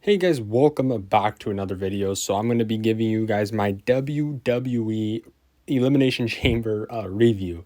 Hey guys, welcome back to another video. So I'm going to be giving you guys my WWE Elimination Chamber review.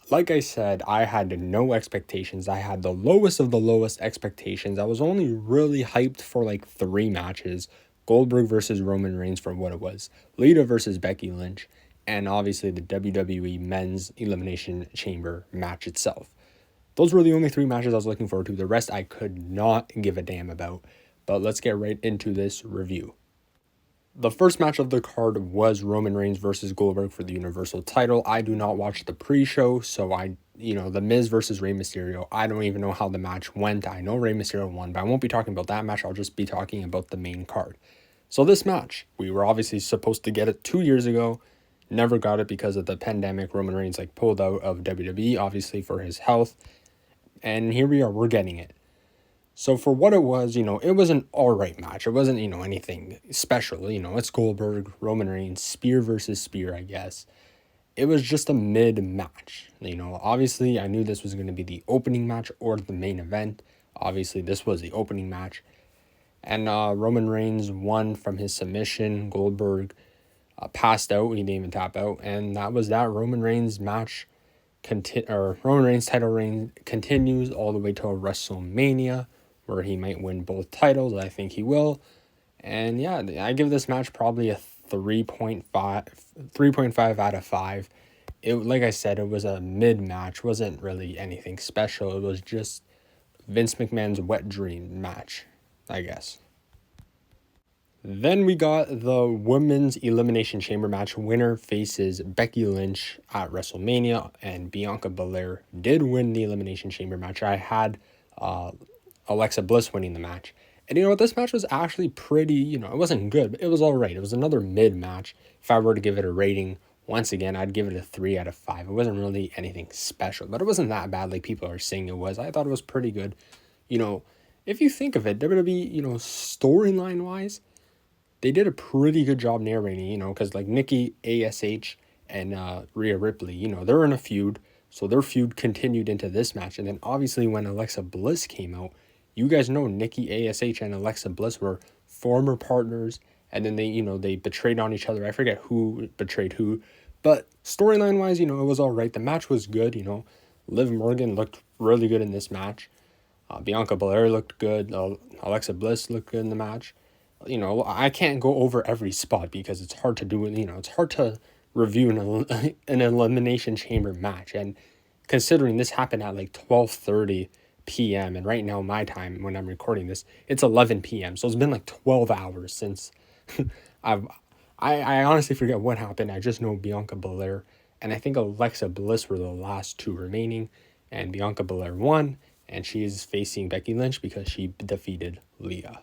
Like I said, I had no expectations. I had the lowest of the lowest expectations. I was only really hyped for like 3 matches. Goldberg versus Roman Reigns for what it was. Lita versus Becky Lynch. And obviously the WWE Men's Elimination Chamber match itself. Those were the only 3 matches I was looking forward to. The rest I could not give a damn about. But let's get right into this review. The first match of the card was Roman Reigns versus Goldberg for the Universal title. I do not watch the pre-show, so The Miz versus Rey Mysterio. I don't even know how the match went. I know Rey Mysterio won, but I won't be talking about that match. I'll just be talking about the main card. So this match, we were obviously supposed to get it 2 years ago. Never got it because of the pandemic. Roman Reigns pulled out of WWE, obviously for his health. And here we are, we're getting it. So for what it was, it was an alright match. It wasn't, anything special. It's Goldberg, Roman Reigns, spear versus spear, I guess. It was just a mid-match. Obviously, I knew this was going to be the opening match or the main event. Obviously, this was the opening match. And Roman Reigns won from his submission. Goldberg passed out. He didn't even tap out. And that was that. Roman Reigns match, Roman Reigns title reign continues all the way to WrestleMania, where he might win both titles. I think he will. And yeah, I give this match probably a 3.5 out of 5. Like I said, it was a mid-match. Wasn't really anything special. It was just Vince McMahon's wet dream match, I guess. Then we got the Women's Elimination Chamber match. Winner faces Becky Lynch at WrestleMania, and Bianca Belair did win the Elimination Chamber match. I had Alexa Bliss winning the match. And this match was actually pretty, it wasn't good, but it was all right. It was another mid-match. If I were to give it a rating, once again, I'd give it a 3 out of 5. It wasn't really anything special, but it wasn't that bad like people are saying it was. I thought it was pretty good. If you think of it, WWE, storyline-wise, they did a pretty good job narrating, because Nikki ASH and Rhea Ripley, they're in a feud. So their feud continued into this match. And then obviously when Alexa Bliss came out, you guys know Nikki ASH and Alexa Bliss were former partners. And then they betrayed on each other. I forget who betrayed who. But storyline-wise, it was all right. The match was good, Liv Morgan looked really good in this match. Bianca Belair looked good. Alexa Bliss looked good in the match. I can't go over every spot because it's hard to do. It's hard to review an Elimination Chamber match. And considering this happened at 12:30 p.m. and right now my time when I'm recording this, it's 11 p.m. So it's been 12 hours since I honestly forget what happened. I just know Bianca Belair and I think Alexa Bliss were the last 2 remaining, and Bianca Belair won, and she is facing Becky Lynch because she defeated Lita.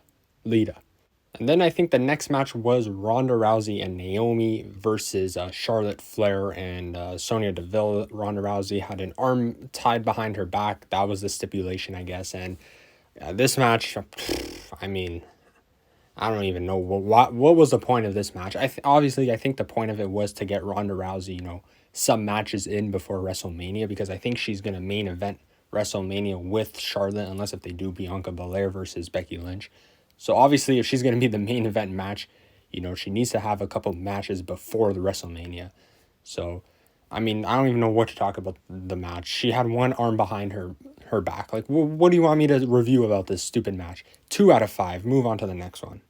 And then I think the next match was Ronda Rousey and Naomi versus Charlotte Flair and Sonya Deville. Ronda Rousey had an arm tied behind her back. That was the stipulation, I guess. And this match, I don't even know what was the point of this match. Obviously, I think the point of it was to get Ronda Rousey, some matches in before WrestleMania, because I think she's going to main event WrestleMania with Charlotte, unless if they do Bianca Belair versus Becky Lynch. So obviously, if she's going to be the main event match, she needs to have a couple matches before the WrestleMania. So, I don't even know what to talk about the match. She had one arm behind her back. What do you want me to review about this stupid match? 2 out of 5. Move on to the next one.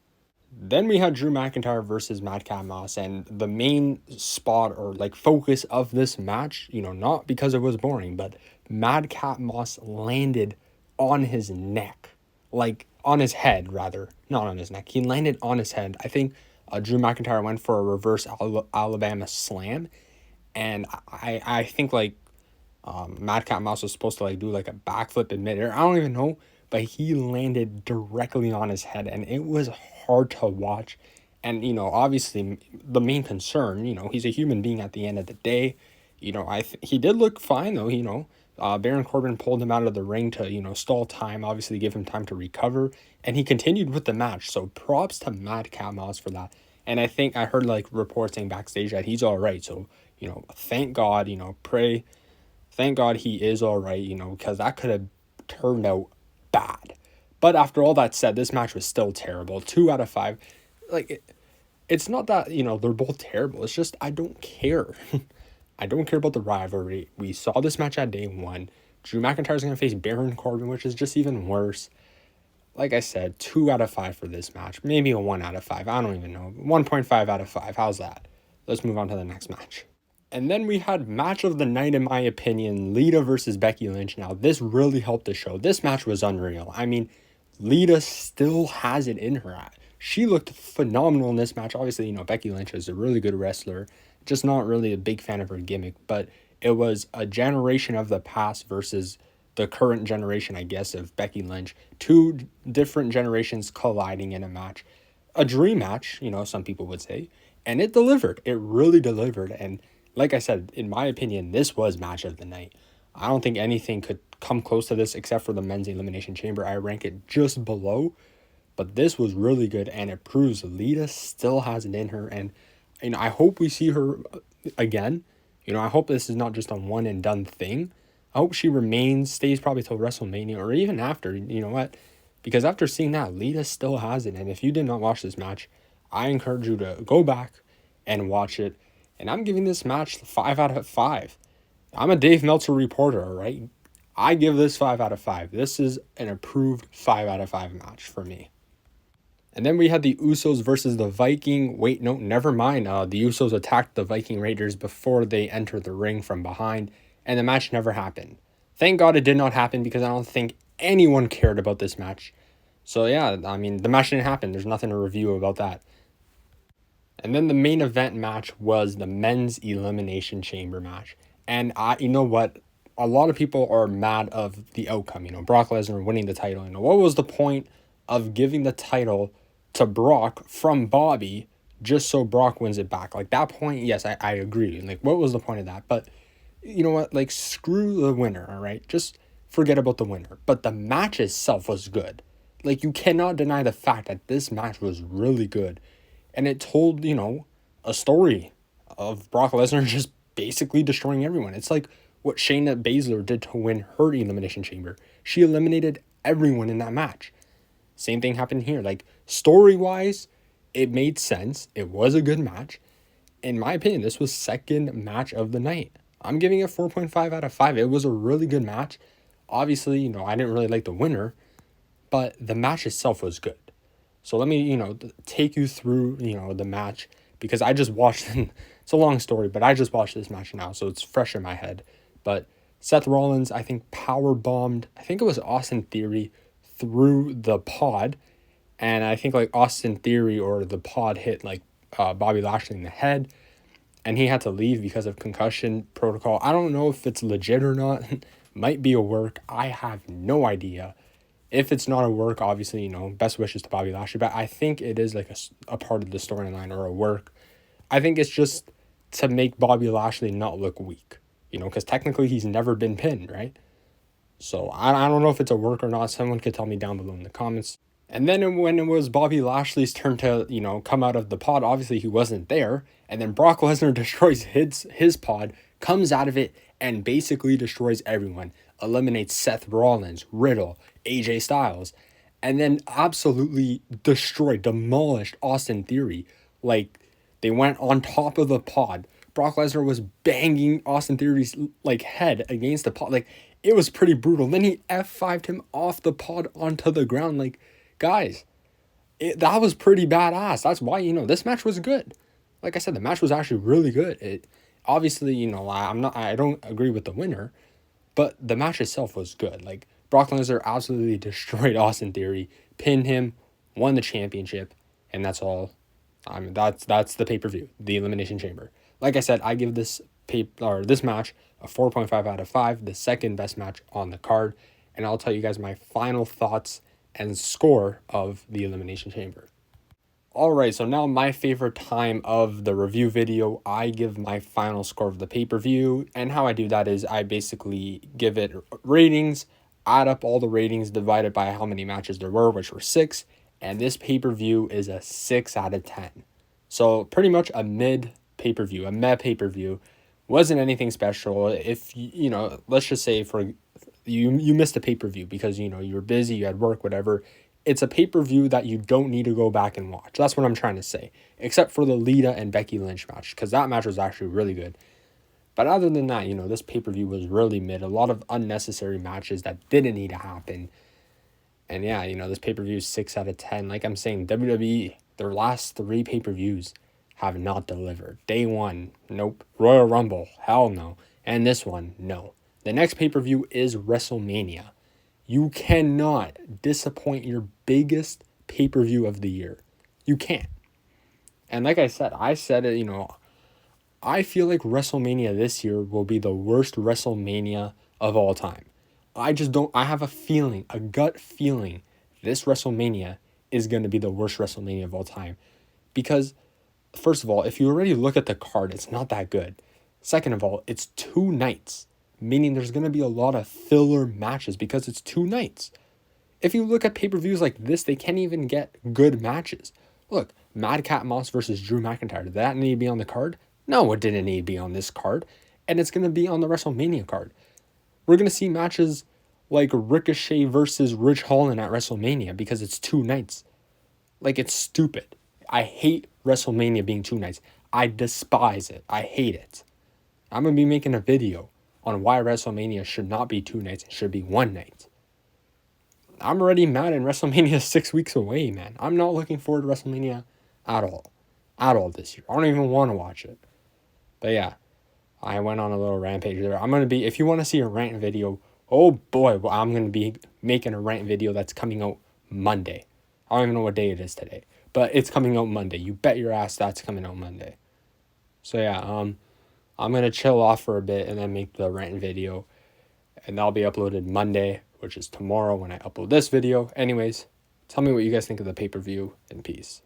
Then we had Drew McIntyre versus Madcap Moss, and the main spot or focus of this match, not because it was boring, but Madcap Moss landed on his neck. On his head, rather. Not on his neck. He landed on his head. I think Drew McIntyre went for a reverse Alabama slam. And I think, Madcap Mouse was supposed to, do, a backflip in midair. I don't even know. But he landed directly on his head. And it was hard to watch. And, obviously, the main concern, he's a human being at the end of the day. He did look fine, though, Baron Corbin pulled him out of the ring to, stall time, obviously give him time to recover, and he continued with the match. So props to Madcap Moss for that. And I think I heard reports saying backstage that he's all right. So, thank God, thank God he is all right, because that could have turned out bad. But after all that said, this match was still terrible. 2 out of 5. Like, it's not that, they're both terrible. It's just, I don't care. I don't care about the rivalry. We saw this match at day 1. Drew McIntyre's going to face Baron Corbin, which is just even worse. Like I said, 2 out of 5 for this match. Maybe a 1 out of 5. I don't even know. 1.5 out of 5. How's that? Let's move on to the next match. And then we had match of the night, in my opinion, Lita versus Becky Lynch. Now, this really helped the show. This match was unreal. I mean, Lita still has it in her. She looked phenomenal in this match. Obviously, Becky Lynch is a really good wrestler. Just not really a big fan of her gimmick. But it was a generation of the past versus the current generation, I guess, of Becky Lynch. 2 different generations colliding in a match. A dream match, some people would say. And it delivered. It really delivered. And like I said, in my opinion, this was match of the night. I don't think anything could come close to this except for the men's Elimination Chamber. I rank it just below. But this was really good, and it proves Lita still has it in her. And I hope we see her again. I hope this is not just a one and done thing. I hope she stays probably till WrestleMania or even after. You know what? Because after seeing that, Lita still has it. And if you did not watch this match, I encourage you to go back and watch it. And I'm giving this match 5 out of 5. I'm a Dave Meltzer reporter, all right? I give this 5 out of 5. This is an approved 5 out of 5 match for me. And then we had the Usos versus the Viking. Wait, no, never mind. The Usos attacked the Viking Raiders before they entered the ring from behind, and the match never happened. Thank God it did not happen, because I don't think anyone cared about this match. So yeah, I mean, the match didn't happen. There's nothing to review about that. And then the main event match was the men's Elimination Chamber match. And you know what? A lot of people are mad of the outcome. Brock Lesnar winning the title. What was the point of giving the title to Brock from Bobby just so Brock wins it back? Like, that point, yes, I agree. Like, what was the point of that? But you know what? Like, screw the winner, all right? Just forget about the winner. But the match itself was good. Like, you cannot deny the fact that this match was really good. And it told, a story of Brock Lesnar just basically destroying everyone. It's like what Shayna Baszler did to win her Elimination Chamber. She eliminated everyone in that match. Same thing happened here. Like, story-wise, it made sense. It was a good match. In my opinion, this was second match of the night. I'm giving it 4.5 out of 5. It was a really good match. Obviously, I didn't really like the winner, but the match itself was good. So let me, take you through, the match, because I just watched, it's a long story, but I just watched this match now, so it's fresh in my head. But Seth Rollins, I think, power bombed, I think it was Austin Theory, through the pod, and I think, like, Austin Theory or the pod hit, like, Bobby Lashley in the head, and he had to leave because of concussion protocol. I don't know if it's legit or not. Might be a work. I have no idea. If it's not a work, obviously, best wishes to Bobby Lashley. But I think it is like a part of the storyline or a work. I think it's just to make Bobby Lashley not look weak, because technically he's never been pinned, right? So I don't know if it's a work or not. Someone could tell me down below in the comments. And then when it was Bobby Lashley's turn to, come out of the pod, obviously he wasn't there. And then Brock Lesnar destroys his pod, comes out of it, and basically destroys everyone. Eliminates Seth Rollins, Riddle, AJ Styles, and then absolutely demolished Austin Theory. Like, they went on top of the pod. Brock Lesnar was banging Austin Theory's, like, head against the pod. Like, it was pretty brutal. Then he F5'd him off the pod onto the ground. Like, guys, that was pretty badass. That's why, this match was good. Like I said, the match was actually really good. It obviously, I don't agree with the winner, but the match itself was good. Like, Brock Lesnar absolutely destroyed Austin Theory, pinned him, won the championship, and that's all. That's the pay-per-view, the Elimination Chamber. Like I said, I give this match a 4.5 out of 5, the second best match on the card, and I'll tell you guys my final thoughts and score of the Elimination Chamber. Alright, so now my favorite time of the review video, I give my final score of the pay-per-view, and how I do that is I basically give it ratings, add up all the ratings, divide it by how many matches there were, which were 6, and this pay-per-view is a 6 out of 10. So pretty much a meh pay-per-view. Wasn't anything special. If, let's just say for you missed a pay-per-view because, you know, you were busy, you had work, whatever. It's a pay-per-view that you don't need to go back and watch. That's what I'm trying to say. Except for the Lita and Becky Lynch match, because that match was actually really good. But other than that, you know, this pay-per-view was really mid. A lot of unnecessary matches that didn't need to happen. And yeah, you know, this pay-per-view is 6 out of 10. Like I'm saying, WWE, their last 3 pay-per-views have not delivered. Day 1, nope. Royal Rumble, hell no. And this one, no. The next pay-per-view is WrestleMania. You cannot disappoint your biggest pay-per-view of the year. You can't. And like I said it, you know, I feel like WrestleMania this year will be the worst WrestleMania of all time. I have a feeling, a gut feeling, this WrestleMania is going to be the worst WrestleMania of all time. Because, first of all, if you already look at the card, it's not that good. Second of all, it's 2 nights, meaning there's going to be a lot of filler matches because it's 2 nights. If you look at pay-per-views like this, they can't even get good matches. Look, Madcap Moss versus Drew McIntyre, did that need to be on the card? No, it didn't need to be on this card. And it's going to be on the WrestleMania card. We're going to see matches like Ricochet versus Rich Holland at WrestleMania because it's 2 nights. Like, it's stupid. I hate WrestleMania being 2 nights. I despise it. I hate it. I'm going to be making a video on why WrestleMania should not be 2 nights. It should be 1 night. I'm already mad and WrestleMania is 6 weeks away, man. I'm not looking forward to WrestleMania at all. At all this year. I don't even want to watch it. But yeah, I went on a little rampage there. If you want to see a rant video, oh boy, well, I'm going to be making a rant video that's coming out Monday. I don't even know what day it is today, but it's coming out Monday. You bet your ass that's coming out Monday. So yeah, I'm going to chill off for a bit and then make the rant video, and that'll be uploaded Monday, which is tomorrow when I upload this video. Anyways, tell me what you guys think of the pay-per-view, and peace.